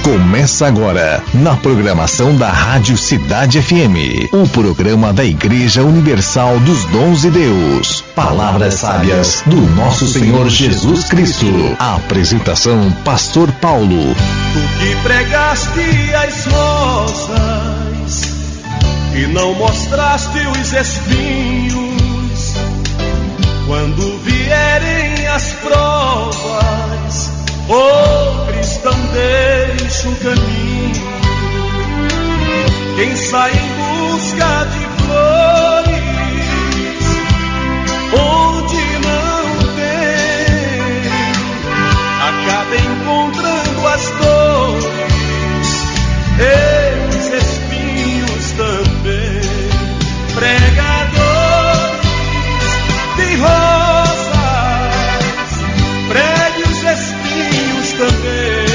Começa agora, na programação da Rádio Cidade FM, o programa da Igreja Universal dos Dons de Deus. Palavras sábias do nosso Senhor Jesus Cristo. A apresentação, Pastor Paulo. Tu que pregaste as rosas e não mostraste os espinhos, quando vierem as provas, oh cristão, deixa o caminho. Quem sai em busca de flores onde não tem, acaba encontrando as dores e os espinhos também. Pregadores de rosas, pregue os espinhos também.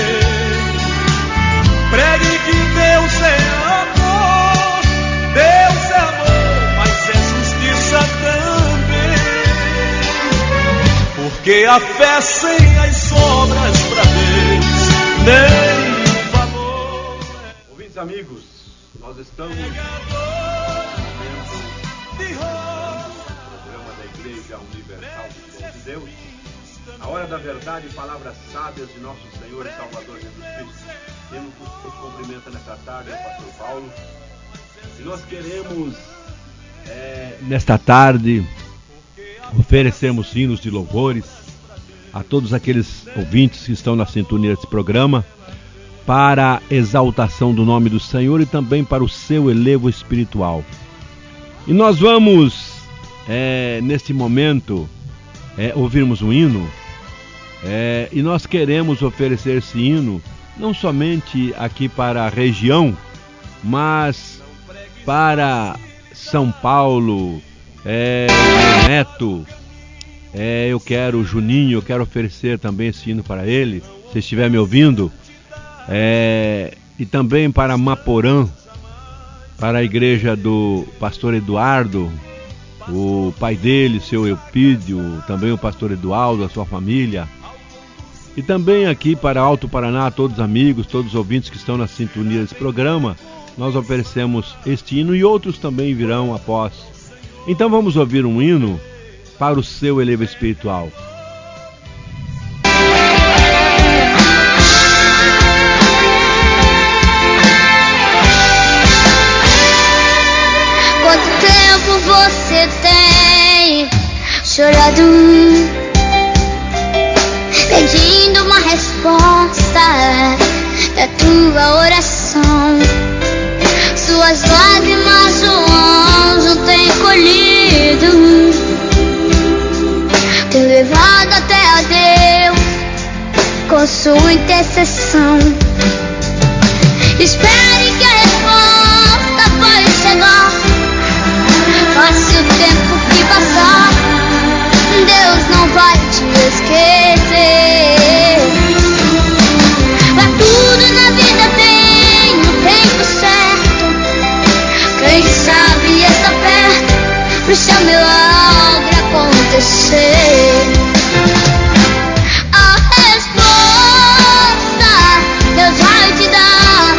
Pregue que Deus é amor, Deus é amor, mas é justiça também. Porque a fé sem as obras pra Deus nem valor. Ouvintes amigos, nós estamos no programa da Igreja Universal dos Dons de Deus, a hora da verdade e palavras sábias de nosso Senhor e Salvador Jesus Cristo. Temos nos cumprimenta nesta tarde o pastor Paulo, e nós queremos nesta tarde oferecermos hinos de louvores a todos aqueles ouvintes que estão na sintonia desse programa, para a exaltação do nome do Senhor e também para o seu elevo espiritual. E nós vamos neste momento ouvirmos um hino, e nós queremos oferecer esse hino não somente aqui para a região, mas para São Paulo, Neto, eu quero Juninho, eu quero oferecer também esse hino para ele, se estiver me ouvindo, e também para Maporã, para a igreja do pastor Eduardo, o pai dele, seu Eupídio, também o pastor Eduardo, a sua família. E também aqui para Alto Paraná, todos os amigos, todos os ouvintes que estão na sintonia desse programa, nós oferecemos este hino e outros também virão após. Então vamos ouvir um hino para o seu elevo espiritual. Quanto tempo você tem chorado, pedindo uma resposta da tua oração? Suas lágrimas o anjo tem colhido, tem levado até a Deus com sua intercessão. Espere que a resposta vai chegar. Passe o tempo que passar, Deus não vai te esquecer. Pra tudo na vida tem o tempo certo. Quem sabe está perto pro seu milagre acontecer. A resposta Deus vai te dar.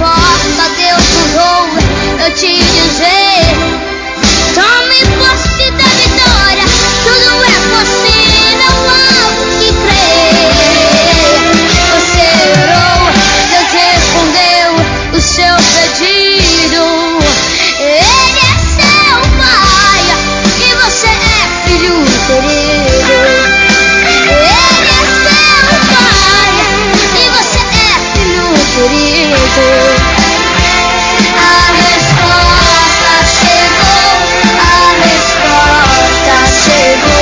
resposta Deus mandou eu te dizer: tome posse da vitória, tudo é possível ao que crê. Você orou, Deus respondeu o seu pedido. Ele é seu pai e você é filho querido. Ele é seu pai e você é filho querido. A resposta chegou, a resposta chegou.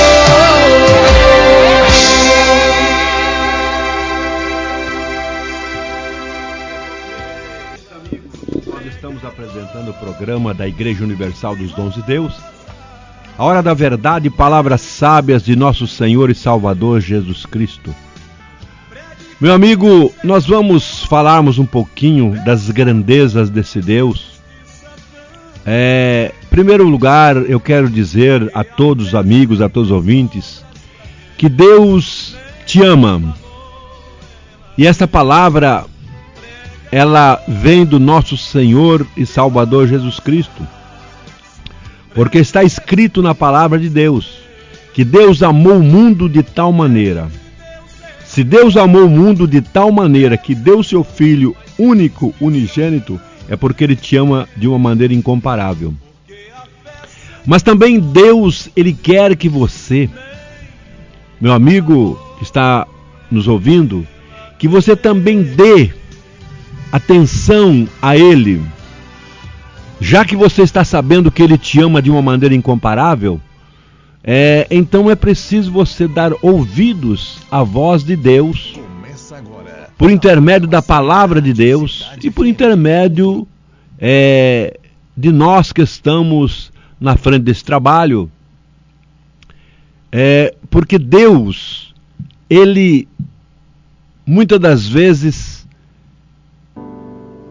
Amigos, nós estamos apresentando o programa da Igreja Universal dos Dons de Deus. A hora da verdade, palavras sábias de nosso Senhor e Salvador Jesus Cristo. Meu amigo, nós vamos falarmos um pouquinho das grandezas desse Deus. Em primeiro lugar, eu quero dizer a todos os amigos, a todos os ouvintes, que Deus te ama. E essa palavra, ela vem do nosso Senhor e Salvador Jesus Cristo. Porque está escrito na palavra de Deus, que Deus amou o mundo de tal maneira. Se Deus amou o mundo de tal maneira que deu seu Filho único, unigênito, é porque Ele te ama de uma maneira incomparável. Mas também Deus, Ele quer que você, meu amigo que está nos ouvindo, que você também dê atenção a Ele. Já que você está sabendo que Ele te ama de uma maneira incomparável, então é preciso você dar ouvidos à voz de Deus, por intermédio da palavra de Deus e por intermédio de nós que estamos na frente desse trabalho. Porque Deus, Ele, muitas das vezes,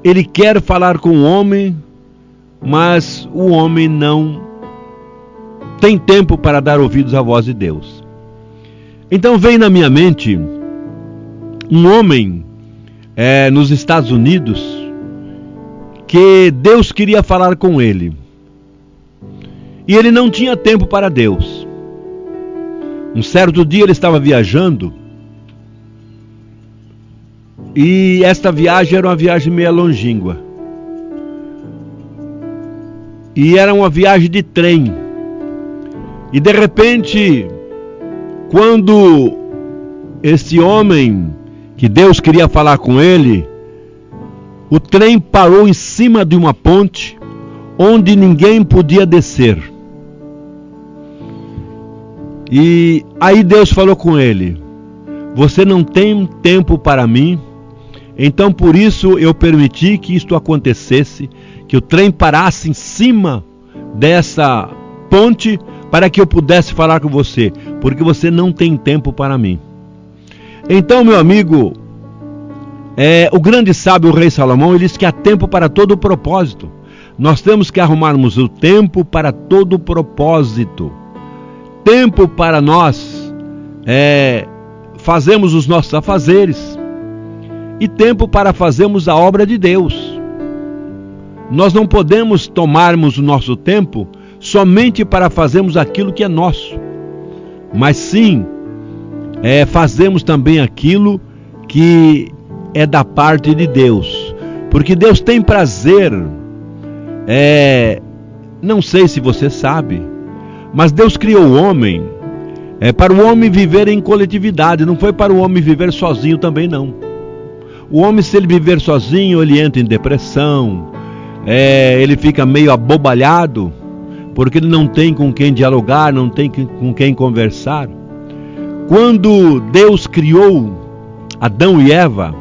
Ele quer falar com o homem, mas o homem não tem tempo para dar ouvidos à voz de Deus. Então vem na minha mente um homem nos Estados Unidos que Deus queria falar com ele. E ele não tinha tempo para Deus. Um certo dia ele estava viajando e esta viagem era uma viagem meio longínqua. E era uma viagem de trem. E de repente, quando esse homem, que Deus queria falar com ele, o trem parou em cima de uma ponte, onde ninguém podia descer. E aí Deus falou com ele: você não tem tempo para mim, então por isso eu permiti que isto acontecesse, que o trem parasse em cima dessa ponte, para que eu pudesse falar com você, porque você não tem tempo para mim. Então, meu amigo, o grande sábio, o rei Salomão, ele diz que há tempo para todo propósito. Nós temos que arrumarmos o tempo para todo propósito. Tempo para nós fazermos os nossos afazeres, e tempo para fazermos a obra de Deus. Nós não podemos tomarmos o nosso tempo somente para fazermos aquilo que é nosso, mas sim fazemos também aquilo que é da parte de Deus, porque Deus tem prazer, não sei se você sabe, mas Deus criou o homem para o homem viver em coletividade, não foi para o homem viver sozinho também não. O homem, se ele viver sozinho, ele entra em depressão, ele fica meio abobalhado, porque ele não tem com quem dialogar, não tem com quem conversar. Quando Deus criou Adão e Eva,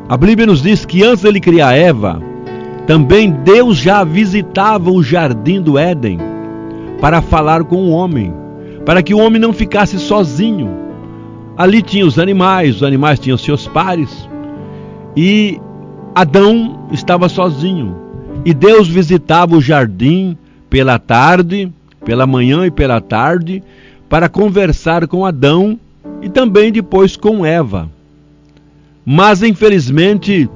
a Bíblia nos diz que antes de ele criar Eva, também Deus já visitava o jardim do Éden para falar com o homem, para que o homem não ficasse sozinho. Ali tinha os animais tinham seus pares, e Adão estava sozinho. E Deus visitava o jardim pela tarde, pela manhã e pela tarde, para conversar com Adão e também depois com Eva. Mas infelizmente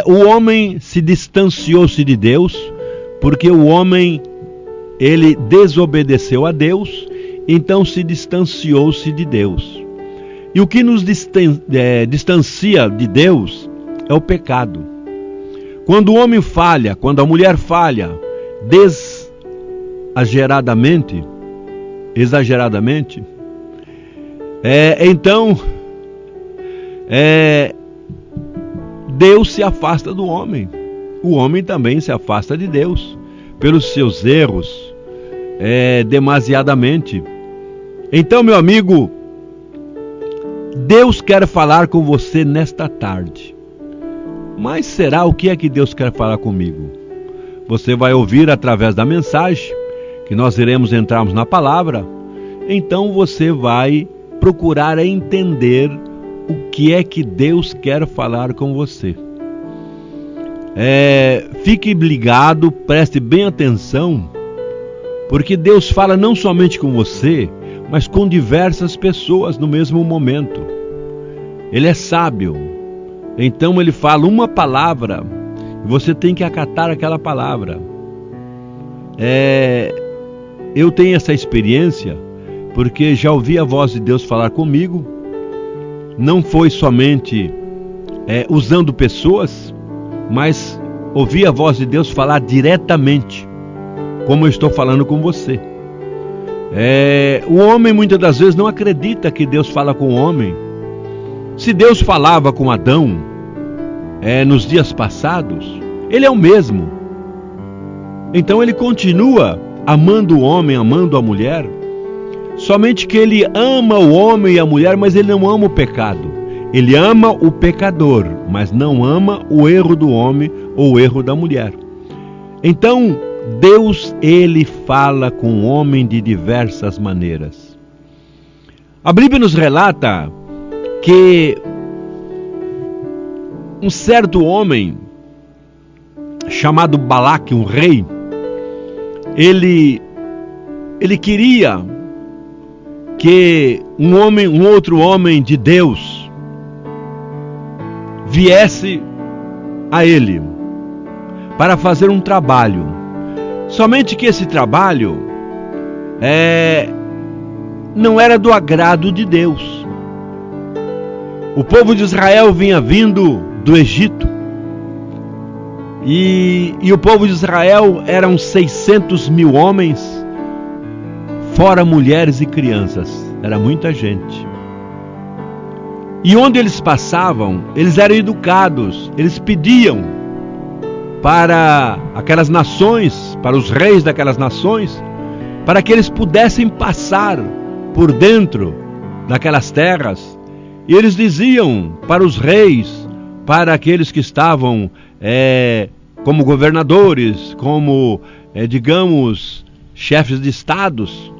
O homem se distanciou-se de Deus, porque o homem, ele desobedeceu a Deus, então se distanciou-se de Deus. E o que nos distancia de Deus é o pecado. Quando o homem falha, quando a mulher falha, exageradamente, então Deus se afasta do homem. O homem também se afasta de Deus pelos seus erros, demasiadamente. Então, meu amigo, Deus quer falar com você nesta tarde. Mas será o que é que Deus quer falar comigo? Você vai ouvir através da mensagem, que nós iremos entrarmos na palavra. Então você vai procurar entender o que é que Deus quer falar com você. Fique ligado, preste bem atenção, porque Deus fala não somente com você, mas com diversas pessoas no mesmo momento. Ele é sábio, então ele fala uma palavra e você tem que acatar aquela palavra. Eu tenho essa experiência porque já ouvi a voz de Deus falar comigo. Não foi somente usando pessoas, mas ouvi a voz de Deus falar diretamente, como eu estou falando com você. O homem muitas das vezes não acredita que Deus fala com o homem. Se Deus falava com Adão nos dias passados, Ele é o mesmo. Então Ele continua amando o homem, amando a mulher. Somente que Ele ama o homem e a mulher, mas Ele não ama o pecado. Ele ama o pecador, mas não ama o erro do homem ou o erro da mulher. Então, Deus, Ele fala com o homem de diversas maneiras. A Bíblia nos relata que um certo homem, chamado Balaque, um rei, ele queria que um outro homem de Deus viesse a ele para fazer um trabalho. Somente que esse trabalho não era do agrado de Deus. O povo de Israel vinha vindo do Egito, e o povo de Israel eram 600 mil homens, fora mulheres e crianças. Era muita gente. E onde eles passavam, eles eram educados. Eles pediam para aquelas nações, para os reis daquelas nações, para que eles pudessem passar por dentro daquelas terras. E eles diziam para os reis, para aqueles que estavam como governadores, como, digamos, chefes de estados,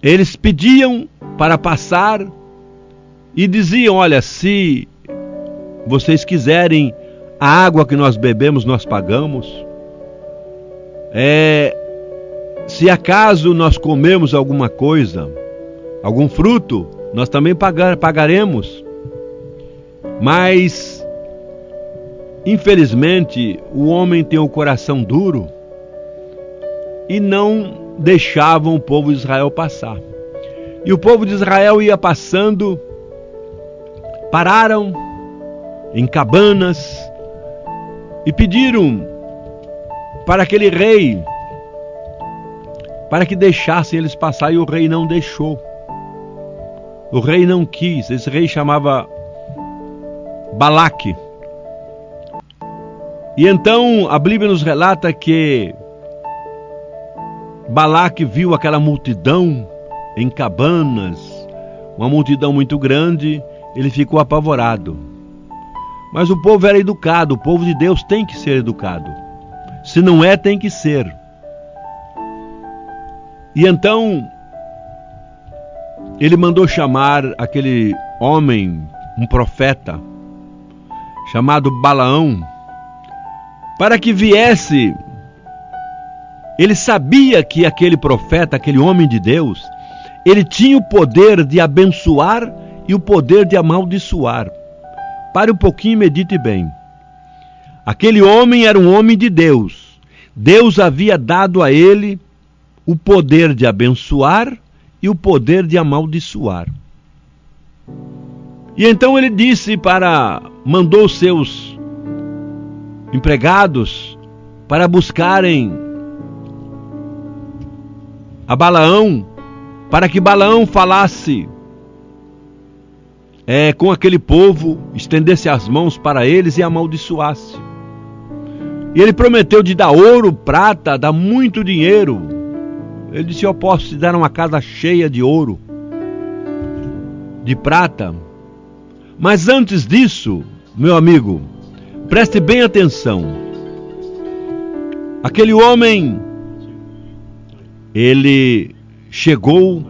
eles pediam para passar e diziam: olha, se vocês quiserem a água que nós bebemos, nós pagamos. Se acaso nós comemos alguma coisa, algum fruto, nós também pagaremos. Mas, infelizmente, o homem tem o coração duro e não deixavam o povo de Israel passar. E o povo de Israel ia passando, pararam em cabanas e pediram para aquele rei para que deixassem eles passar, e o rei não deixou. O rei não quis. Esse rei chamava Balaque. E então a Bíblia nos relata que Balaque viu aquela multidão em cabanas, uma multidão muito grande, ele ficou apavorado. Mas o povo era educado, o povo de Deus tem que ser educado. Se não é, tem que ser. E então ele mandou chamar aquele homem, um profeta, chamado Balaão, para que viesse. Ele sabia que aquele profeta, aquele homem de Deus, ele tinha o poder de abençoar e o poder de amaldiçoar. Pare um pouquinho e medite bem. Aquele homem era um homem de Deus. Deus havia dado a ele o poder de abençoar e o poder de amaldiçoar. E então ele mandou seus empregados para buscarem a Balaão, para que Balaão falasse com aquele povo, estendesse as mãos para eles e amaldiçoasse. E ele prometeu de dar ouro, prata, dar muito dinheiro. Ele disse: eu posso te dar uma casa cheia de ouro, de prata. Mas antes disso, meu amigo, preste bem atenção. Aquele homem, ele chegou-se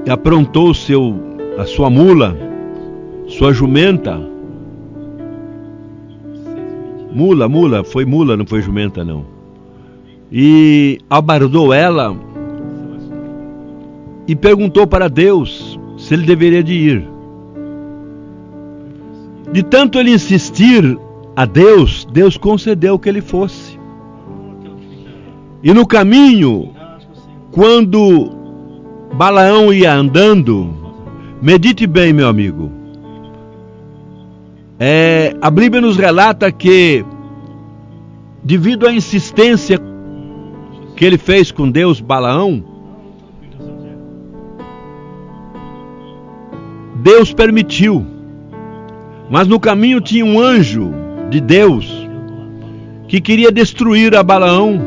e aprontou a sua mula, sua jumenta. Foi mula, não foi jumenta não. E abardou ela e perguntou para Deus se ele deveria de ir. De tanto ele insistir a Deus, Deus concedeu que ele fosse. E no caminho, quando Balaão ia andando, medite bem, meu amigo, a Bíblia nos relata que, devido à insistência que ele fez com Deus, Balaão, Deus permitiu. Mas no caminho tinha um anjo de Deus que queria destruir a Balaão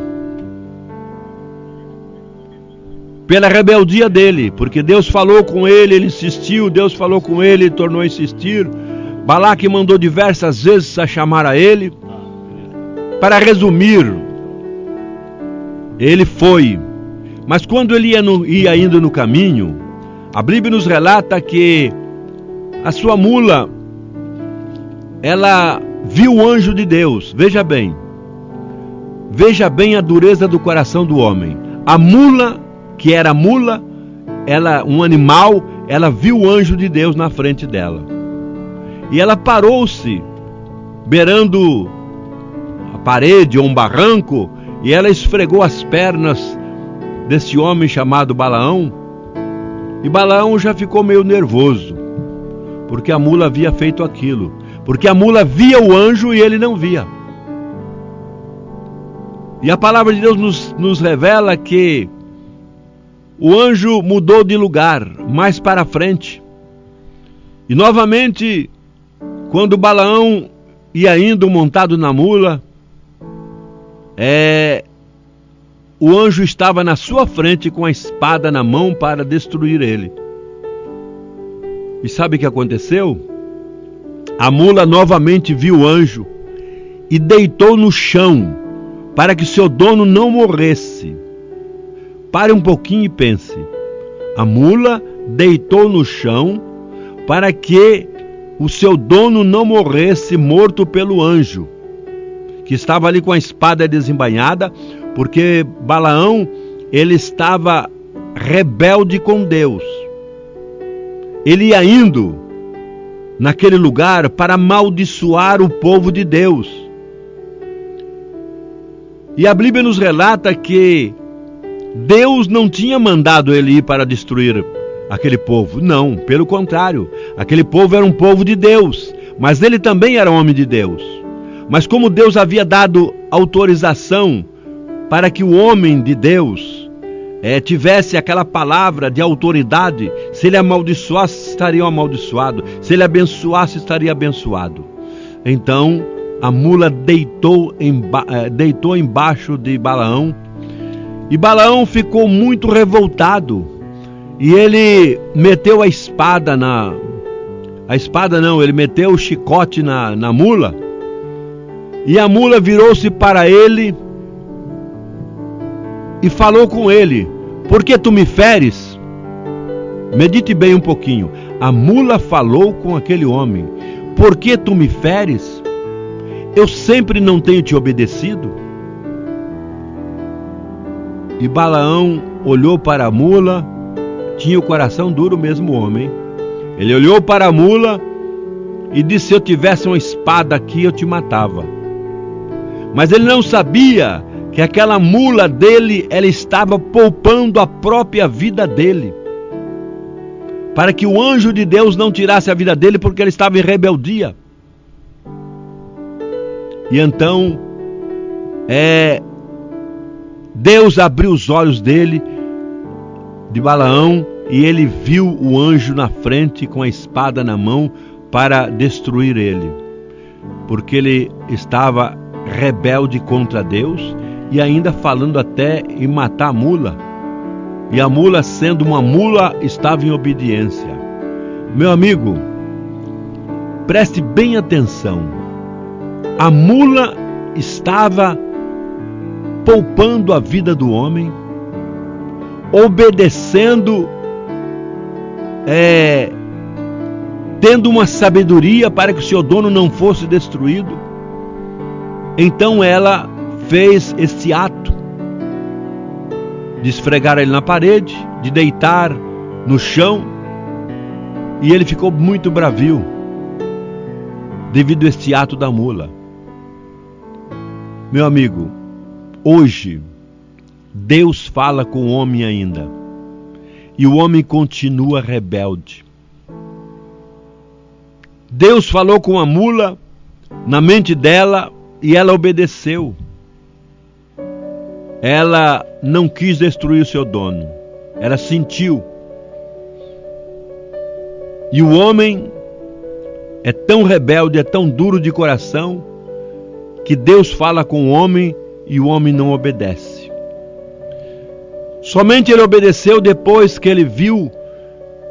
pela rebeldia dele, porque Deus falou com ele, ele insistiu, Deus falou com ele, ele tornou a insistir. Balaque mandou diversas vezes a chamar a ele. Para resumir, ele foi, mas quando ele ia indo no caminho, a Bíblia nos relata que a sua mula, ela viu o anjo de Deus. Veja bem a dureza do coração do homem. A mula, que era mula, um animal, ela viu o anjo de Deus na frente dela. E ela parou-se, beirando a parede ou um barranco, e ela esfregou as pernas desse homem chamado Balaão. E Balaão já ficou meio nervoso, porque a mula havia feito aquilo. Porque a mula via o anjo e ele não via. E a palavra de Deus nos revela que o anjo mudou de lugar, mais para frente. E novamente, quando Balaão ia indo montado na mula, o anjo estava na sua frente com a espada na mão para destruir ele. E sabe o que aconteceu? A mula novamente viu o anjo e deitou no chão para que seu dono não morresse. Pare um pouquinho e pense. A mula deitou no chão para que o seu dono não morresse morto pelo anjo, que estava ali com a espada desembainhada, porque Balaão, ele estava rebelde com Deus. Ele ia indo naquele lugar para amaldiçoar o povo de Deus. E a Bíblia nos relata que Deus não tinha mandado ele ir para destruir aquele povo. Não, pelo contrário. Aquele povo era um povo de Deus, mas ele também era homem de Deus. Mas como Deus havia dado autorização para que o homem de Deus tivesse aquela palavra de autoridade, se ele amaldiçoasse, estaria amaldiçoado, se ele abençoasse, estaria abençoado. Então a mula deitou embaixo de Balaão, e Balaão ficou muito revoltado, e ele meteu ele meteu o chicote na mula, e a mula virou-se para ele e falou com ele: por que tu me feres? Medite bem um pouquinho. A mula falou com aquele homem: por que tu me feres? Eu sempre não tenho te obedecido? E Balaão olhou para a mula, tinha o coração duro mesmo o homem. Ele olhou para a mula e disse: se eu tivesse uma espada aqui, eu te matava. Mas ele não sabia que aquela mula dele, ela estava poupando a própria vida dele, para que o anjo de Deus não tirasse a vida dele, porque ele estava em rebeldia. E então, Deus abriu os olhos dele, de Balaão, e ele viu o anjo na frente com a espada na mão para destruir ele, porque ele estava rebelde contra Deus e ainda falando até em matar a mula. E a mula, sendo uma mula, estava em obediência. Meu amigo, preste bem atenção. A mula estava poupando a vida do homem, obedecendo, tendo uma sabedoria para que o seu dono não fosse destruído. Então ela fez esse ato de esfregar ele na parede, de deitar no chão, e ele ficou muito bravio devido a este ato da mula. Meu amigo, hoje Deus fala com o homem ainda, e o homem continua rebelde. Deus falou com a mula na mente dela e ela obedeceu. Ela não quis destruir o seu dono, ela sentiu. E o homem é tão rebelde, é tão duro de coração, que Deus fala com o homem e o homem não obedece. Somente ele obedeceu depois que ele viu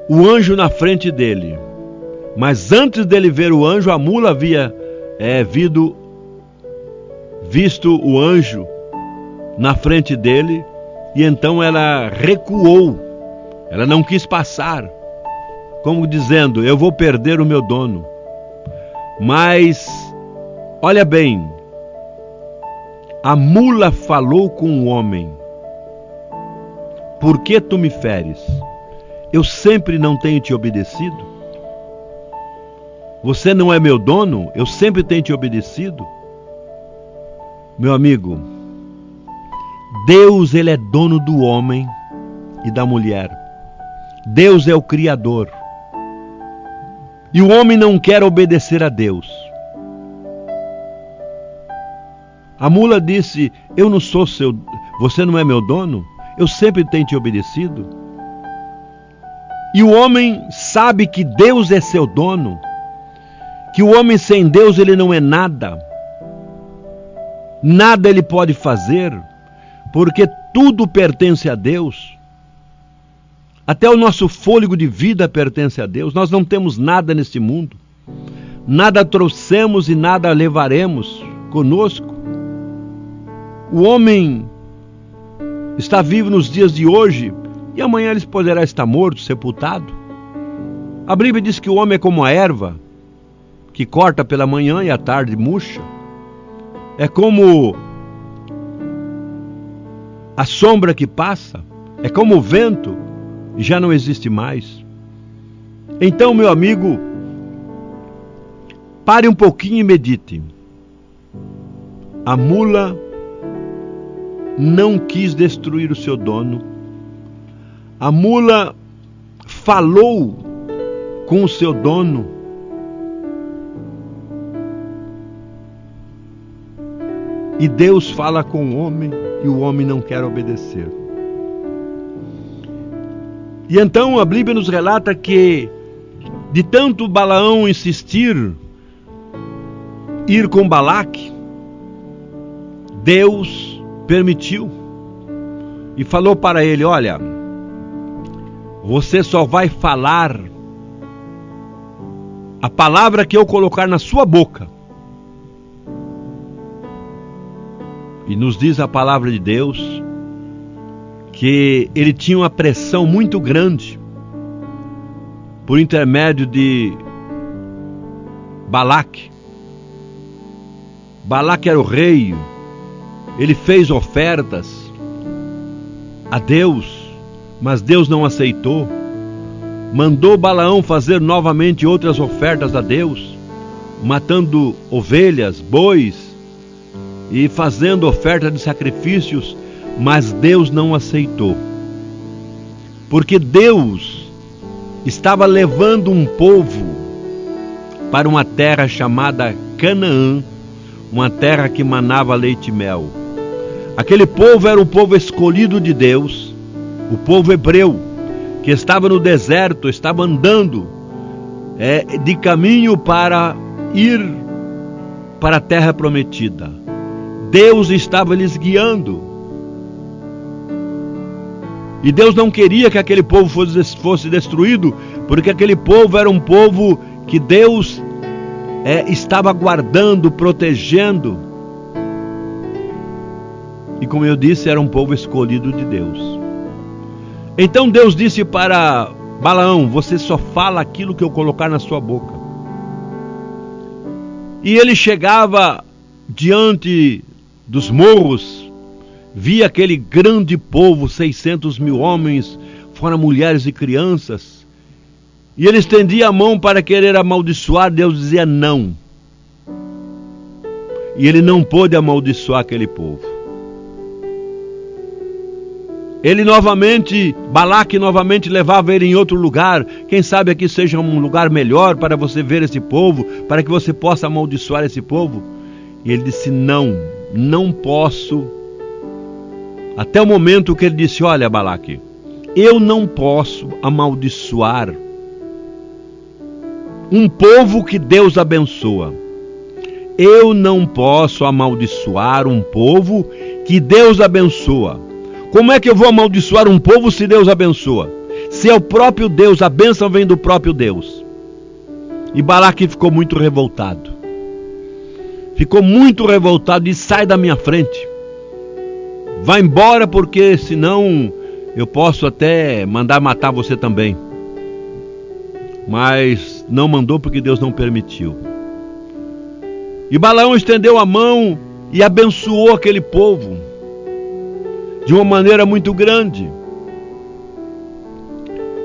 o anjo na frente dele. Mas antes dele ver o anjo, a mula havia visto o anjo na frente dele, e então ela recuou, ela não quis passar, como dizendo: eu vou perder o meu dono. Mas, olha bem, a mula falou com o homem: por que tu me feres? Eu sempre não tenho te obedecido? Você não é meu dono? Eu sempre tenho te obedecido? Meu amigo, Deus, ele é dono do homem e da mulher. Deus é o Criador. E o homem não quer obedecer a Deus. A mula disse: eu não sou seu, você não é meu dono? Eu sempre tenho te obedecido. E o homem sabe que Deus é seu dono, que o homem sem Deus ele não é nada. Nada ele pode fazer, porque tudo pertence a Deus. Até o nosso fôlego de vida pertence a Deus. Nós não temos nada neste mundo. Nada trouxemos e nada levaremos conosco. O homem está vivo nos dias de hoje e amanhã ele poderá estar morto, sepultado. A Bíblia diz que o homem é como a erva, que corta pela manhã e à tarde murcha. É como a sombra que passa, é como o vento e já não existe mais. Então, meu amigo, pare um pouquinho e medite. A mula não quis destruir o seu dono. A mula falou com o seu dono. E Deus fala com o homem e o homem não quer obedecer. E então a Bíblia nos relata que, de tanto Balaão insistir ir com Balaque, Deus permitiu e falou para ele: olha, você só vai falar a palavra que eu colocar na sua boca. E nos diz a palavra de Deus que ele tinha uma pressão muito grande por intermédio de Balaque. Balaque era o rei, ele fez ofertas, a Deus, mas Deus não aceitou. Mandou Balaão fazer novamente outras ofertas a Deus, matando ovelhas, bois e fazendo oferta de sacrifícios, mas Deus não aceitou. Porque Deus estava levando um povo para uma terra chamada Canaã, uma terra que manava leite e mel. Aquele povo era o povo escolhido de Deus, o povo hebreu, que estava no deserto, estava andando de caminho para ir para a terra prometida. Deus estava lhes guiando. E Deus não queria que aquele povo fosse destruído, porque aquele povo era um povo que Deus estava guardando, protegendo. E como eu disse, era um povo escolhido de Deus. Então Deus disse para Balaão: você só fala aquilo que eu colocar na sua boca. E ele chegava diante dos morros, via aquele grande povo, 600 mil homens, fora mulheres e crianças, e ele estendia a mão para querer amaldiçoar. Deus dizia não. E ele não pôde amaldiçoar aquele povo. Balaque novamente levava ele em outro lugar. Quem sabe aqui seja um lugar melhor para você ver esse povo, para que você possa amaldiçoar esse povo. E ele disse: não posso. Até o momento que ele disse: olha, Balaque, eu não posso amaldiçoar um povo que Deus abençoa. Eu não posso amaldiçoar um povo que Deus abençoa. Como é que eu vou amaldiçoar um povo se Deus abençoa? Se é o próprio Deus, a bênção vem do próprio Deus. E Balaque ficou muito revoltado. Ficou muito revoltado e sai da minha frente. Vai embora, porque senão eu posso até mandar matar você também. Mas não mandou, porque Deus não permitiu. E Balaão estendeu a mão e abençoou aquele povo de uma maneira muito grande.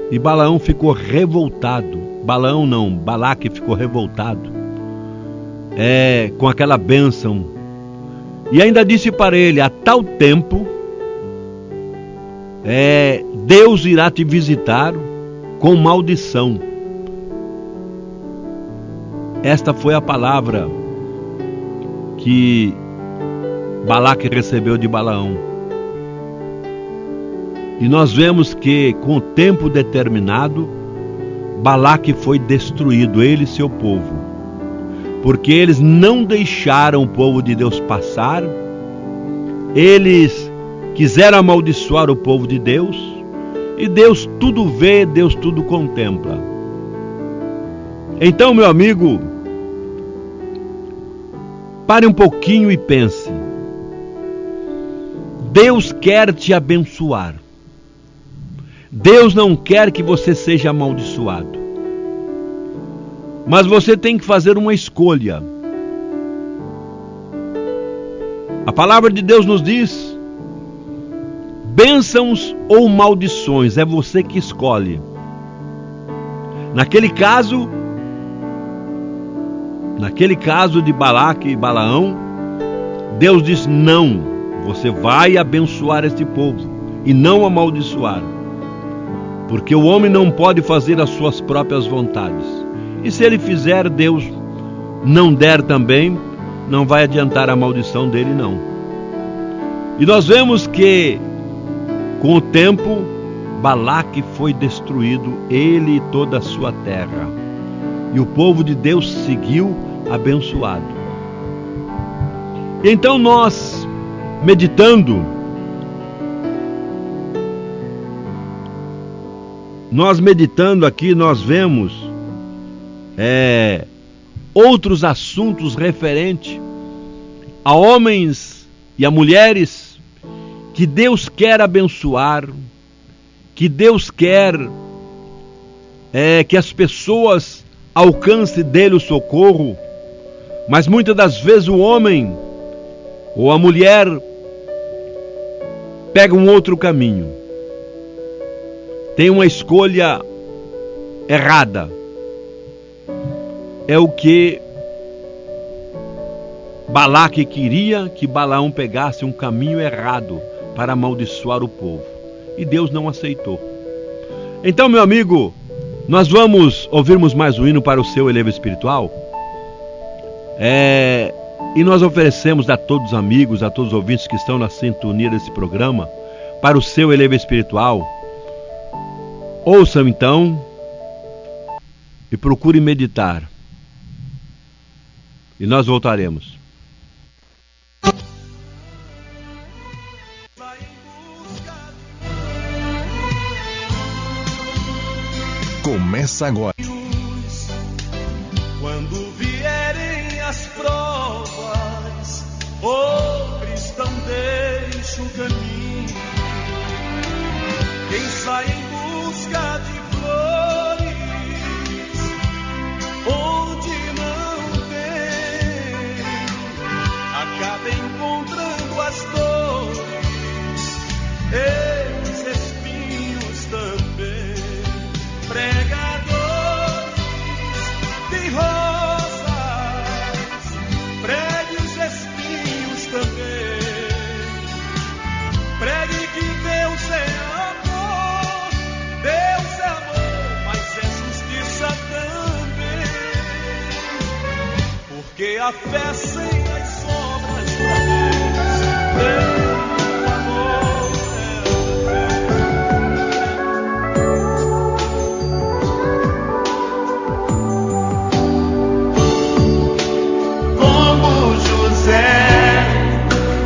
E Balaão ficou revoltado. Balaque ficou revoltado com aquela bênção. E ainda disse para ele: a tal tempo Deus irá te visitar com maldição. Esta foi a palavra que Balaque recebeu de Balaão. E nós vemos que com o tempo determinado, Balaque foi destruído, ele e seu povo, porque eles não deixaram o povo de Deus passar. Eles quiseram amaldiçoar o povo de Deus, e Deus tudo vê, Deus tudo contempla. Então, meu amigo, pare um pouquinho e pense. Deus quer te abençoar. Deus não quer que você seja amaldiçoado. Mas você tem que fazer uma escolha. A palavra de Deus nos diz: bênçãos ou maldições, é você que escolhe. Naquele caso de Balaque e Balaão, Deus diz: não, você vai abençoar este povo e não amaldiçoar. Porque o homem não pode fazer as suas próprias vontades. E se ele fizer, Deus não der também, não vai adiantar a maldição dele, não. E nós vemos que, com o tempo, Balaque foi destruído, ele e toda a sua terra. E o povo de Deus seguiu abençoado. Então nós, meditando aqui, nós vemos outros assuntos referentes a homens e a mulheres que Deus quer abençoar, que Deus quer que as pessoas alcancem dele o socorro. Mas muitas das vezes o homem ou a mulher pega um outro caminho, tem uma escolha errada. É o que Balaque queria, que Balaão pegasse um caminho errado para amaldiçoar o povo. E Deus não aceitou. Então, meu amigo, nós vamos ouvirmos mais um hino para o seu elevo espiritual. E nós oferecemos a todos os amigos, a todos os ouvintes que estão na sintonia desse programa, para o seu elevo espiritual. Ouçam então e procurem meditar. E nós voltaremos. Começa agora. Quando vierem as provas, o cristão deixa o caminho. Quem sai em busca de flores, onde não tem, acaba encontrando as dores, espinhos também. Pregadores de rosas, pregue os espinhos também. Pregue que Deus é amor, Deus é amor, mas é justiça também. Porque a fé sem as obras pra Deus,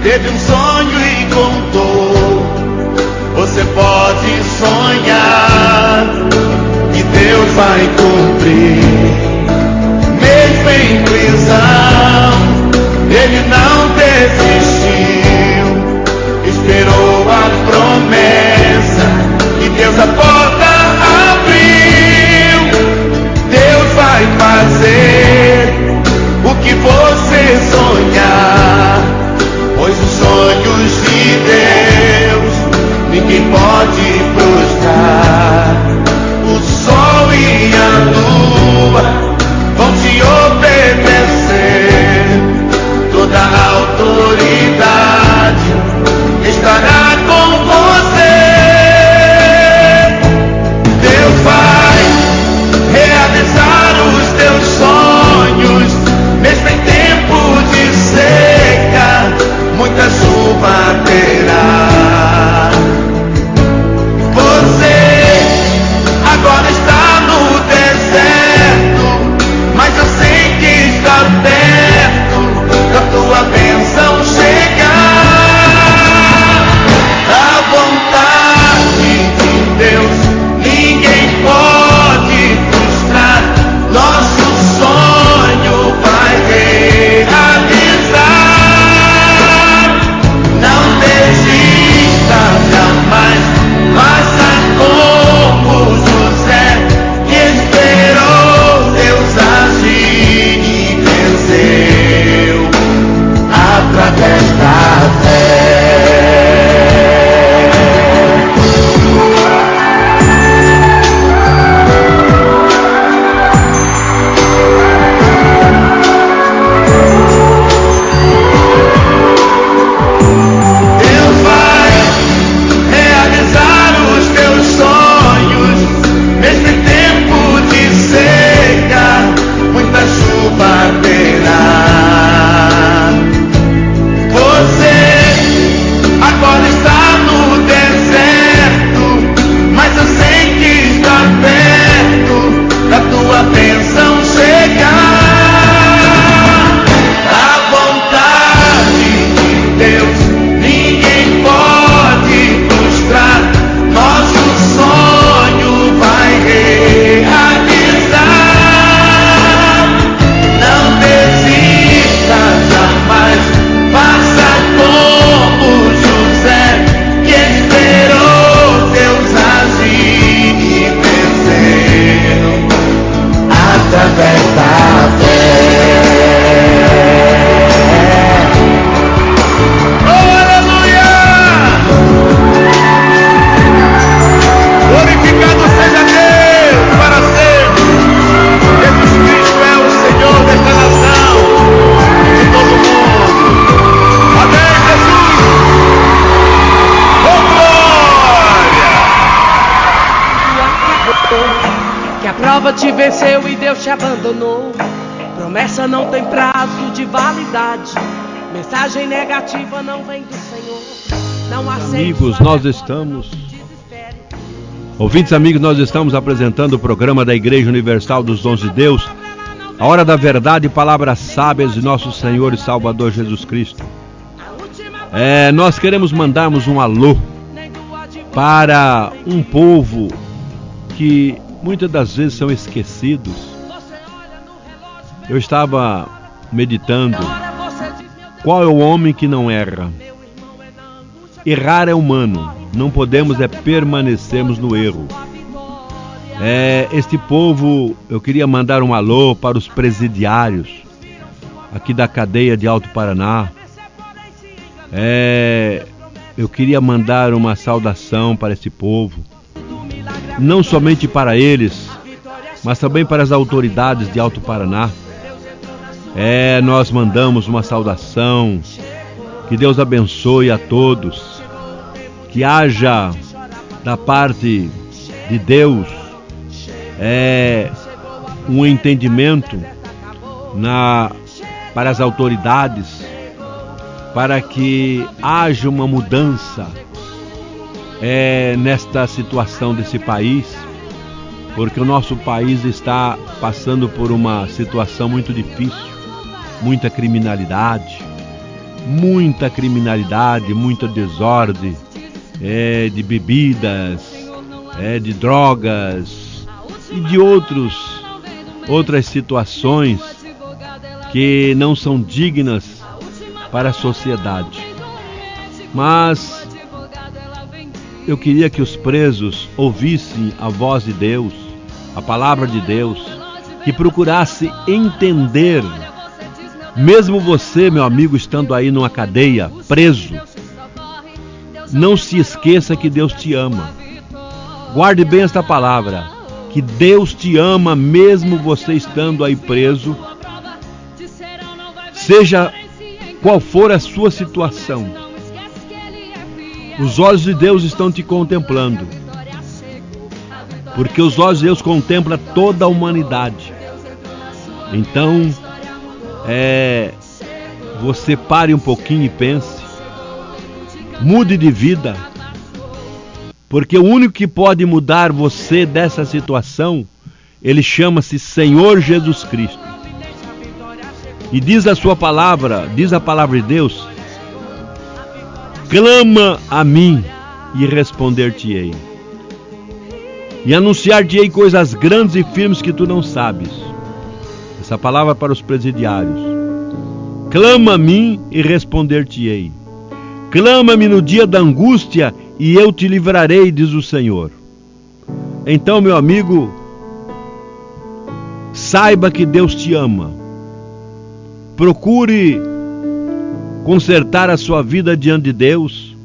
teve um sonho e contou. Você pode sonhar que Deus vai cumprir. Mesmo em prisão, ele não desistiu. Esperou a promessa e Deus a porta abriu. Deus vai fazer o que você sonhar, pois os sonhos de Deus ninguém pode frustrar. O sol e a lua vão te obedecer. Toda a autoridade estará com você. Deus vai realizar os teus sonhos, mesmo em tempo de que a prova te venceu e Deus te abandonou. Promessa não tem prazo de validade, mensagem negativa não vem do Senhor. Não aceite. Amigos, nós estamos... Ouvintes amigos, nós estamos apresentando o programa da Igreja Universal dos Dons de Deus, a hora da verdade e palavras sábias de nosso Senhor e Salvador Jesus Cristo. Nós queremos mandarmos um alô para um povo que muitas das vezes são esquecidos. Eu estava meditando, qual é o homem que não erra? Errar é humano, não podemos permanecermos no erro. Este povo, eu queria mandar um alô para os presidiários aqui da cadeia de Alto Paraná. Eu queria mandar uma saudação para esse povo, não somente para eles, mas também para as autoridades de Alto Paraná. Nós mandamos uma saudação, que Deus abençoe a todos, que haja da parte de Deus um entendimento para as autoridades, para que haja uma mudança nesta situação desse país, porque o nosso país está passando por uma situação muito difícil, muita criminalidade, muita desordem, de bebidas, de drogas e de outras situações que não são dignas para a sociedade. Mas eu queria que os presos ouvissem a voz de Deus, a palavra de Deus, que procurasse entender. Mesmo você, meu amigo, estando aí numa cadeia, preso, não se esqueça que Deus te ama. Guarde bem esta palavra, que Deus te ama mesmo você estando aí preso, seja qual for a sua situação. Os olhos de Deus estão te contemplando, porque os olhos de Deus contemplam toda a humanidade. Então, você pare um pouquinho e pense, mude de vida, porque o único que pode mudar você dessa situação, ele chama-se Senhor Jesus Cristo. E diz a sua palavra, diz a palavra de Deus: clama a mim e responder-te-ei, e anunciar-te-ei coisas grandes e firmes que tu não sabes. Essa palavra para os presidiários. Clama a mim e responder-te-ei. Clama-me no dia da angústia e eu te livrarei, diz o Senhor. Então, meu amigo, saiba que Deus te ama. Procure consertar a sua vida diante de Deus,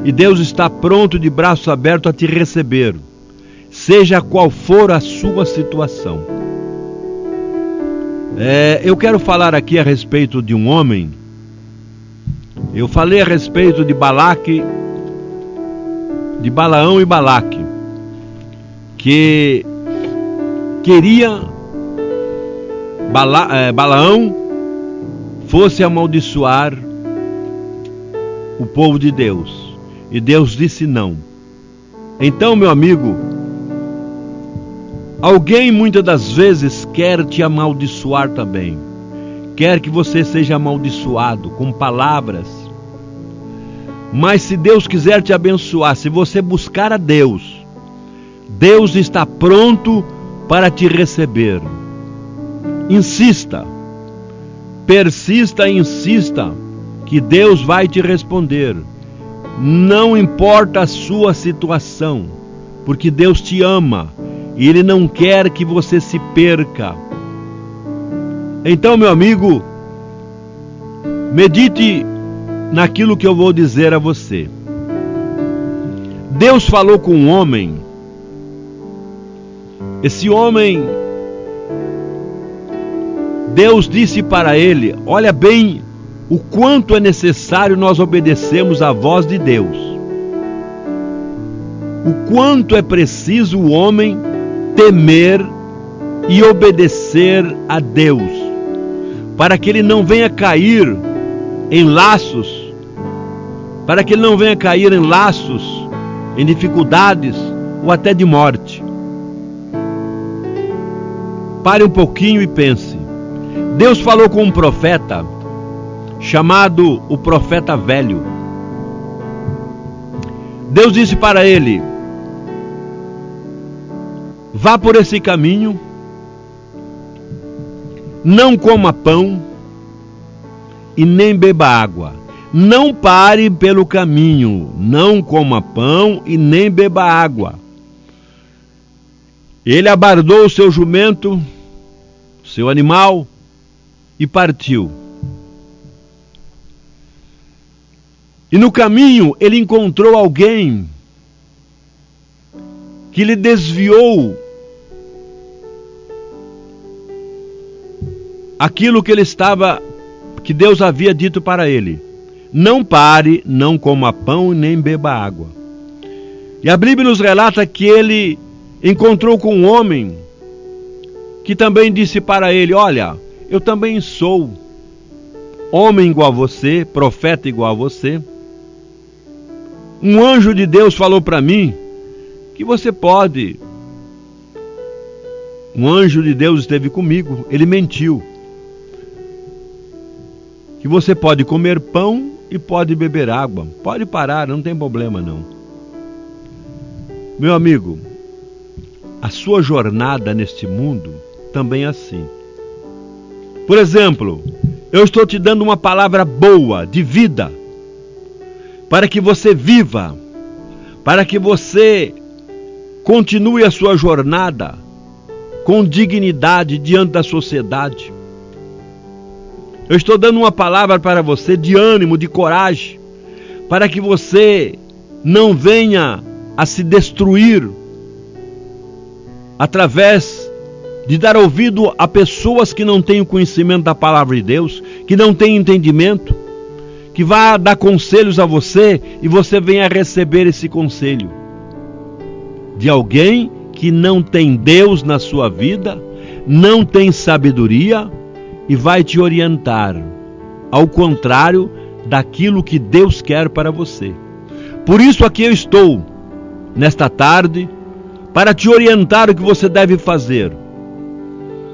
e Deus está pronto, de braços abertos, a te receber, seja qual for a sua situação. Eu quero falar aqui a respeito de um homem. Eu falei a respeito de Balaque, de Balaão e Balaque, que queria Balaão fosse amaldiçoar o povo de Deus, e Deus disse não. Então, meu amigo, alguém muitas das vezes quer te amaldiçoar também, quer que você seja amaldiçoado com palavras. Mas se Deus quiser te abençoar, se você buscar a Deus, Deus está pronto para te receber. Insista, persista e insista, que Deus vai te responder. Não importa a sua situação, porque Deus te ama e Ele não quer que você se perca. Então, meu amigo, medite naquilo que eu vou dizer a você. Deus falou com um homem. Esse homem, Deus disse para ele, olha bem o quanto é necessário nós obedecermos à voz de Deus. o quanto é preciso o homem temer e obedecer a Deus, para que ele não venha cair em laços, em dificuldades ou até de morte. Pare um pouquinho e pense. Deus falou com um profeta chamado o profeta velho. Deus disse para ele: vá por esse caminho, não coma pão e nem beba água. Não pare pelo caminho, não coma pão e nem beba água. Ele abardou o seu jumento, seu animal, e partiu. E no caminho ele encontrou alguém que lhe desviou aquilo que Deus havia dito para ele: não pare, não coma pão e nem beba água. E a Bíblia nos relata que ele encontrou com um homem que também disse para ele: olha, eu também sou homem igual a você, profeta igual a você. Um anjo de Deus falou para mim que você pode. Um anjo de Deus esteve comigo, ele mentiu. Que você pode comer pão e pode beber água. Pode parar, não tem problema não. Meu amigo, a sua jornada neste mundo também é assim. Por exemplo, eu estou te dando uma palavra boa, de vida, para que você viva, para que você continue a sua jornada com dignidade diante da sociedade. Eu estou dando uma palavra para você de ânimo, de coragem, para que você não venha a se destruir através de dar ouvido a pessoas que não têm o conhecimento da palavra de Deus, que não têm entendimento, que vá dar conselhos a você e você venha receber esse conselho de alguém que não tem Deus na sua vida, não tem sabedoria e vai te orientar ao contrário daquilo que Deus quer para você. Por isso aqui eu estou nesta tarde para te orientar o que você deve fazer.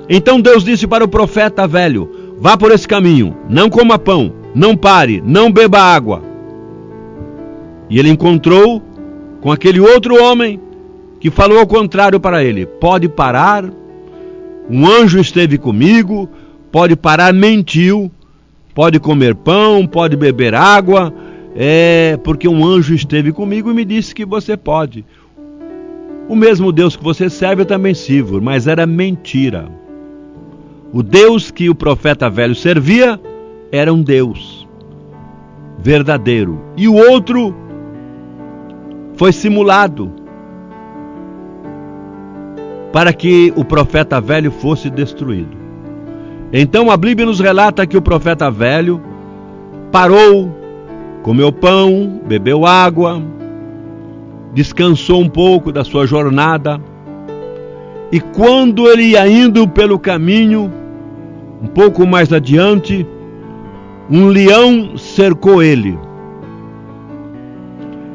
Então Deus disse para o profeta velho: vá por esse caminho, não coma pão, não pare, não beba água. E ele encontrou com aquele outro homem que falou ao contrário para ele: pode parar, um anjo esteve comigo, pode parar, mentiu, pode comer pão, pode beber água, porque um anjo esteve comigo e me disse que você pode. O mesmo Deus que você serve eu também sirvo, mas era mentira. O Deus que o profeta velho servia era um Deus verdadeiro. E o outro foi simulado para que o profeta velho fosse destruído. Então a Bíblia nos relata que o profeta velho parou, comeu pão, bebeu água, descansou um pouco da sua jornada. E quando ele ia indo pelo caminho, um pouco mais adiante, um leão cercou ele.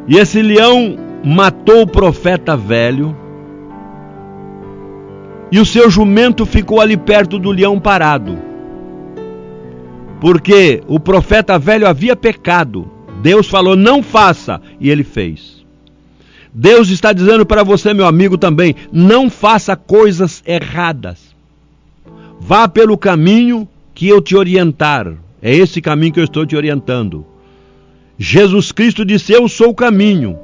E esse leão matou o profeta velho. E o seu jumento ficou ali perto do leão parado. Porque o profeta velho havia pecado. Deus falou: não faça, e ele fez. Deus está dizendo para você, meu amigo, também: não faça coisas erradas. Vá pelo caminho que eu te orientar. É esse caminho que eu estou te orientando. Jesus Cristo disse: eu sou o caminho.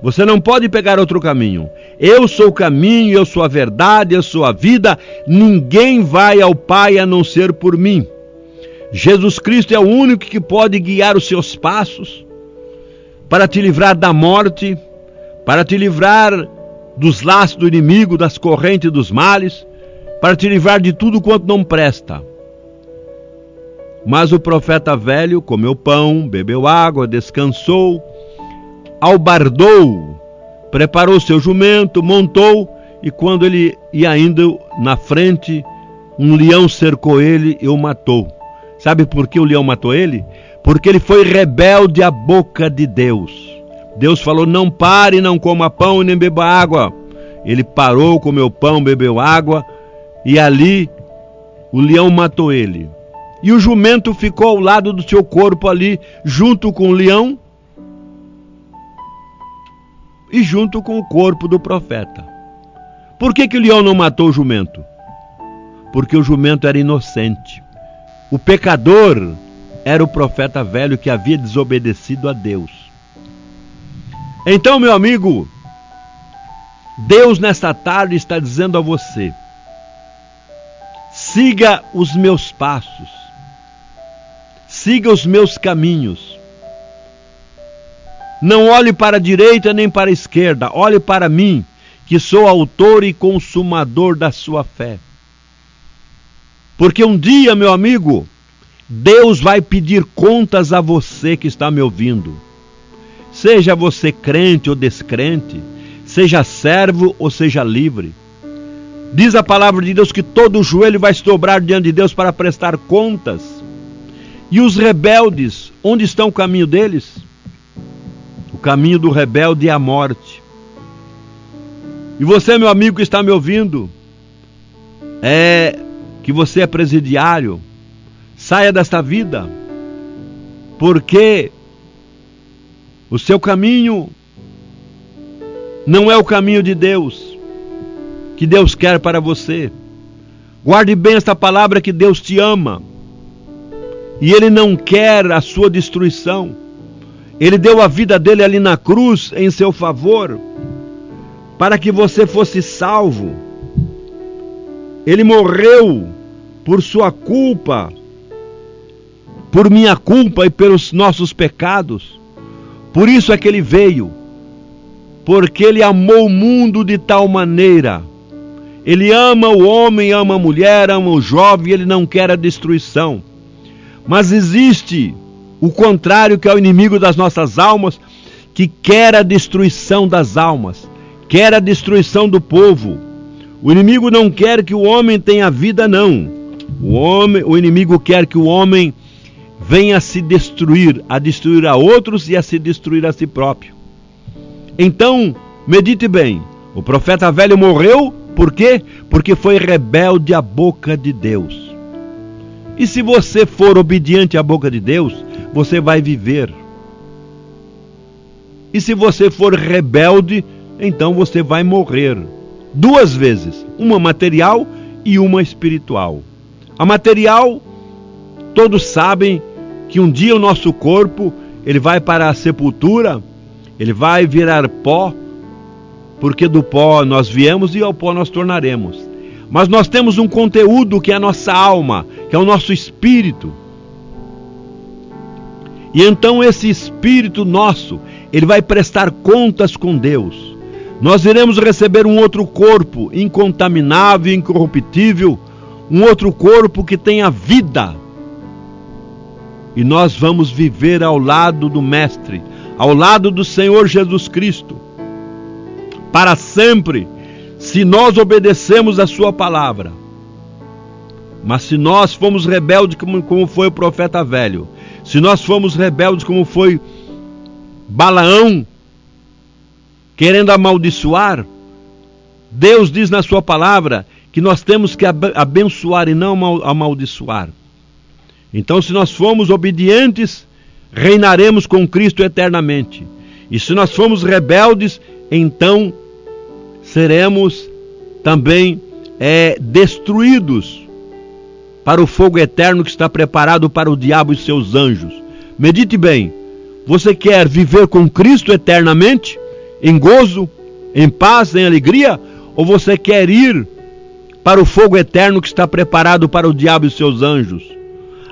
Você não pode pegar outro caminho. Eu sou o caminho, eu sou a verdade, eu sou a vida. Ninguém vai ao Pai a não ser por mim. Jesus Cristo é o único que pode guiar os seus passos para te livrar da morte, para te livrar dos laços do inimigo, das correntes dos males, para te livrar de tudo quanto não presta. Mas o profeta velho comeu pão, bebeu água, descansou, albardou preparou seu jumento, montou, e quando ele ia indo na frente, um leão cercou ele e o matou. Sabe por que o leão matou ele? Porque ele foi rebelde à boca de Deus. Deus falou: não pare, não coma pão e nem beba água. Ele parou, comeu pão, bebeu água, e ali o leão matou ele. E o jumento ficou ao lado do seu corpo ali, junto com o leão e junto com o corpo do profeta. Por que o leão não matou o jumento? Porque o jumento era inocente. O pecador era o profeta velho que havia desobedecido a Deus. Então, meu amigo, Deus nesta tarde está dizendo a você: siga os meus passos, siga os meus caminhos. Não olhe para a direita nem para a esquerda, olhe para mim, que sou autor e consumador da sua fé. Porque um dia, meu amigo, Deus vai pedir contas a você que está me ouvindo. Seja você crente ou descrente, seja servo ou seja livre. Diz a palavra de Deus que todo joelho vai se dobrar diante de Deus para prestar contas. E os rebeldes, onde está o caminho deles? O caminho do rebelde é a morte. E você, meu amigo que está me ouvindo, que você é presidiário, saia desta vida, porque o seu caminho não é o caminho de Deus, que Deus quer para você. Guarde bem esta palavra, que Deus te ama, e Ele não quer a sua destruição. Ele deu a vida dele ali na cruz em seu favor, para que você fosse salvo. Ele morreu por sua culpa, por minha culpa e pelos nossos pecados. Por isso é que Ele veio, porque Ele amou o mundo de tal maneira. Ele ama o homem, ama a mulher, ama o jovem, Ele não quer a destruição. Mas existe o contrário, que é o inimigo das nossas almas, que quer a destruição das almas, quer a destruição do povo. O inimigo não quer que o homem tenha vida, não. O inimigo quer que o homem venha a se destruir, a destruir a outros e a se destruir a si próprio. Então, medite bem. O profeta velho morreu, por quê? Porque foi rebelde à boca de Deus. E se você for obediente à boca de Deus, você vai viver. E se você for rebelde, então você vai morrer. 2 vezes, uma material e uma espiritual. A material, todos sabem que um dia o nosso corpo, ele vai para a sepultura, ele vai virar pó, porque do pó nós viemos e ao pó nós tornaremos. Mas nós temos um conteúdo que é a nossa alma, que é o nosso espírito. E então esse espírito nosso, ele vai prestar contas com Deus. Nós iremos receber um outro corpo incontaminável, incorruptível, um outro corpo que tenha vida. E nós vamos viver ao lado do Mestre, ao lado do Senhor Jesus Cristo, para sempre, se nós obedecemos a sua palavra. Mas se nós formos rebeldes como foi o profeta velho, se nós formos rebeldes como foi Balaão, querendo amaldiçoar, Deus diz na sua palavra que nós temos que abençoar e não amaldiçoar. Então, se nós formos obedientes, reinaremos com Cristo eternamente. E se nós formos rebeldes, então seremos também destruídos para o fogo eterno que está preparado para o diabo e seus anjos. Medite bem. Você quer viver com Cristo eternamente, em gozo, em paz, em alegria? Ou você quer ir para o fogo eterno que está preparado para o diabo e seus anjos?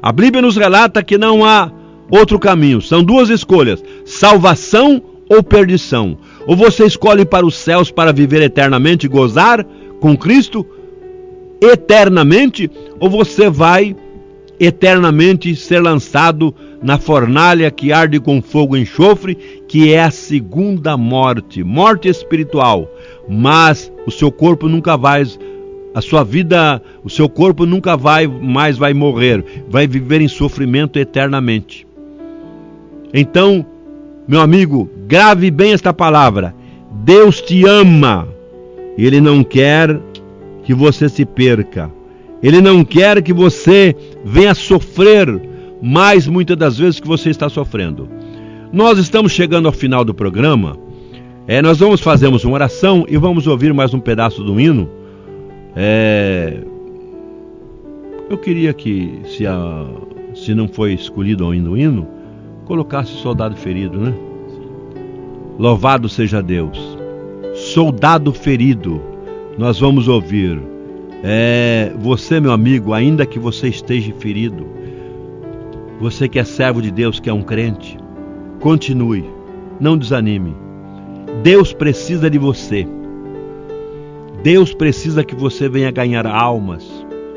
A Bíblia nos relata que não há outro caminho. São 2 escolhas: salvação ou perdição. Ou você escolhe para os céus para viver eternamente e gozar com Cristo eternamente, ou você vai eternamente ser lançado na fornalha que arde com fogo e enxofre, que é a segunda morte, morte espiritual. Mas o seu corpo nunca vai, a sua vida, o seu corpo nunca mais vai morrer, vai viver em sofrimento eternamente. Então, meu amigo, grave bem esta palavra: Deus te ama, Ele não quer que você se perca, Ele não quer que você venha sofrer mais muitas das vezes que você está sofrendo. Nós estamos chegando ao final do programa. Nós fazemos uma oração e vamos ouvir mais um pedaço do hino. Eu queria que, se não foi escolhido ainda o hino, colocasse Soldado Ferido, né? Louvado seja Deus. Soldado Ferido, nós vamos ouvir. Você, meu amigo, ainda que você esteja ferido, você que é servo de Deus, que é um crente, continue, não desanime. Deus precisa de você. Deus precisa que você venha ganhar almas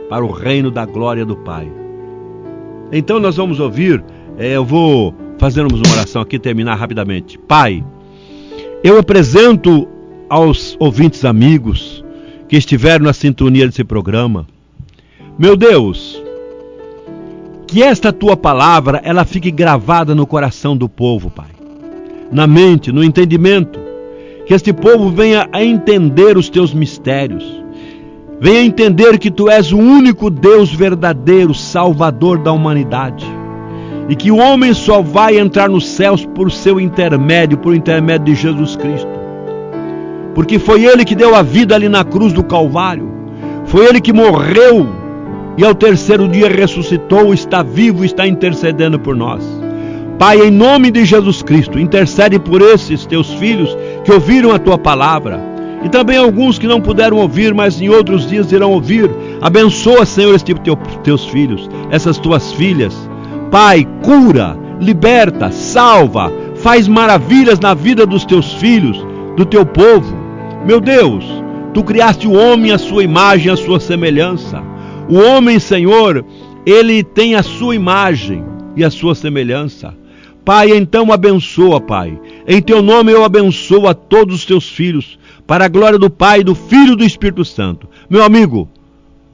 para o reino da glória do Pai. Então nós vamos ouvir, eu vou fazermos uma oração aqui, terminar rapidamente. Pai, eu apresento aos ouvintes amigos que estiveram na sintonia desse programa, meu Deus, que esta tua palavra, ela fique gravada no coração do povo, Pai, na mente, no entendimento, que este povo venha a entender os teus mistérios, venha a entender que tu és o único Deus verdadeiro, Salvador da humanidade, e que o homem só vai entrar nos céus por seu intermédio, por intermédio de Jesus Cristo, porque foi Ele que deu a vida ali na cruz do Calvário, foi Ele que morreu e ao terceiro dia ressuscitou, está vivo, está intercedendo por nós. Pai, em nome de Jesus Cristo, intercede por esses teus filhos que ouviram a tua palavra, e também alguns que não puderam ouvir, mas em outros dias irão ouvir. Abençoa, Senhor, estes teus filhos, essas tuas filhas. Pai, cura, liberta, salva, faz maravilhas na vida dos teus filhos, do teu povo. Meu Deus, tu criaste o homem à sua imagem, à sua semelhança. O homem, Senhor, ele tem a sua imagem e a sua semelhança. Pai, então abençoa, Pai. Em teu nome eu abençoo a todos os teus filhos, para a glória do Pai, do Filho e do Espírito Santo. Meu amigo,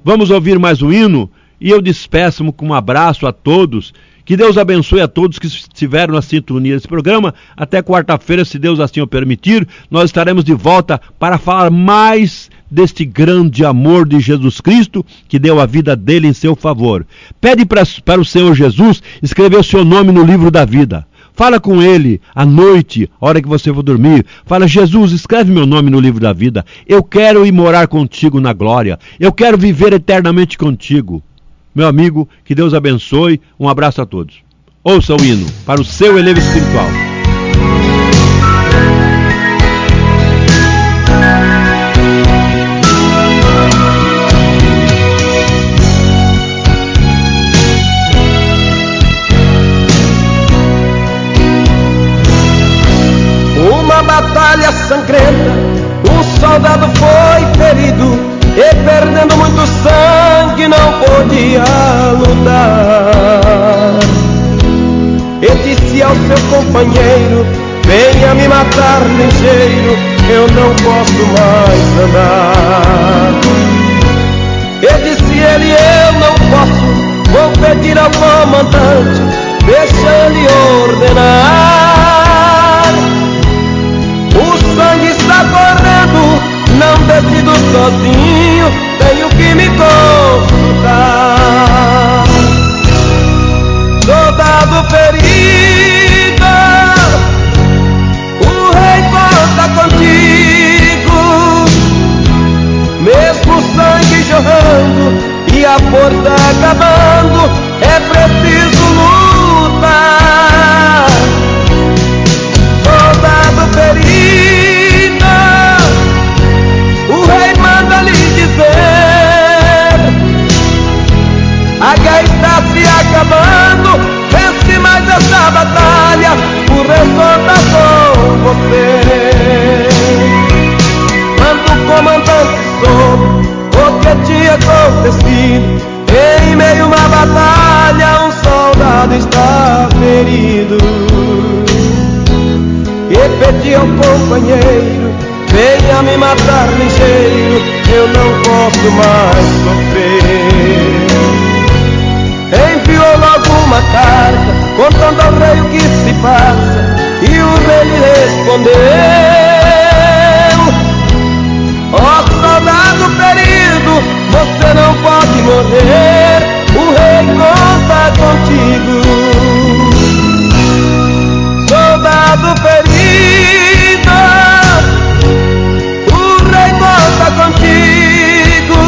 vamos ouvir mais um hino e eu despeço-me com um abraço a todos. Que Deus abençoe a todos que estiveram na sintonia desse programa. Até quarta-feira, se Deus assim o permitir, nós estaremos de volta para falar mais deste grande amor de Jesus Cristo, que deu a vida dele em seu favor. Pede para o Senhor Jesus escrever o seu nome no livro da vida. Fala com Ele à noite, a hora que você for dormir. Fala: Jesus, escreve meu nome no livro da vida. Eu quero ir morar contigo na glória. Eu quero viver eternamente contigo. Meu amigo, que Deus abençoe. Um abraço a todos. Ouça o hino para o seu elevo espiritual. Uma batalha sangrenta, um soldado foi ferido, e perdendo muito sangue não podia lutar. E disse ao seu companheiro: venha me matar, ligeiro, eu não posso mais andar. E disse ele: eu não posso, vou pedir ao comandante, deixa ele ordenar. O sangue está correndo, não decido sozinho, tenho que me consultar. Soldado ferido, o rei conta contigo. Mesmo o sangue jorrando e a força acabando, é preciso lutar. Soldado ferido, o rei manda lhe dizer: a guerra está se acabando, vence mais essa batalha, o resto tá com você. Quando o comandante soube o que tinha acontecido, em meio a uma batalha, ferido. E pedi ao companheiro: venha me matar ligeiro, eu não posso mais sofrer. Enviou logo uma carta, contando ao rei o que se passa, e o rei lhe respondeu: ó soldado ferido, você não pode morrer, o rei conta contigo. Soldado ferido, o rei conta contigo.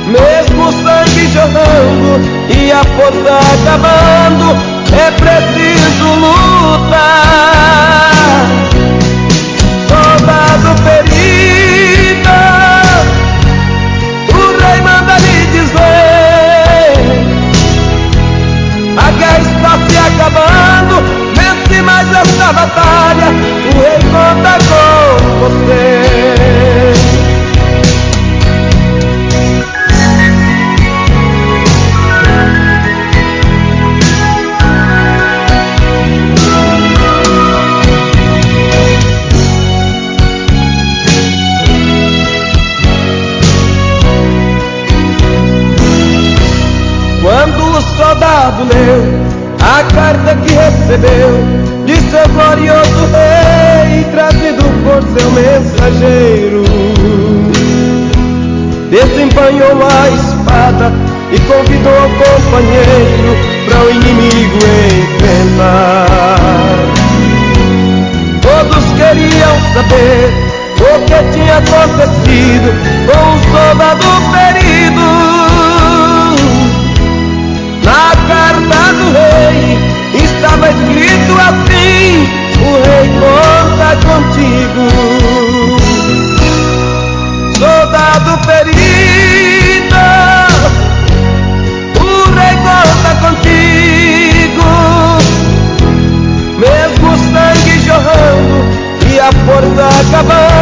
Mesmo o sangue jorrando e a força acabando, é preciso lutar. Soldado ferido, o rei manda lhe dizer: a guerra está se acabando, vence mais esta batalha, o rei conta com você. Quando o soldado leu a carta que recebeu de seu glorioso rei, trazido por seu mensageiro, desembanhou a espada e convidou o companheiro para o inimigo enfrentar. Todos queriam saber o que tinha acontecido com o soldado ferido. Na carta do rei estava escrito assim: o rei conta contigo. Soldado ferido, o rei conta contigo. Mesmo o sangue jorrando e a força acabando,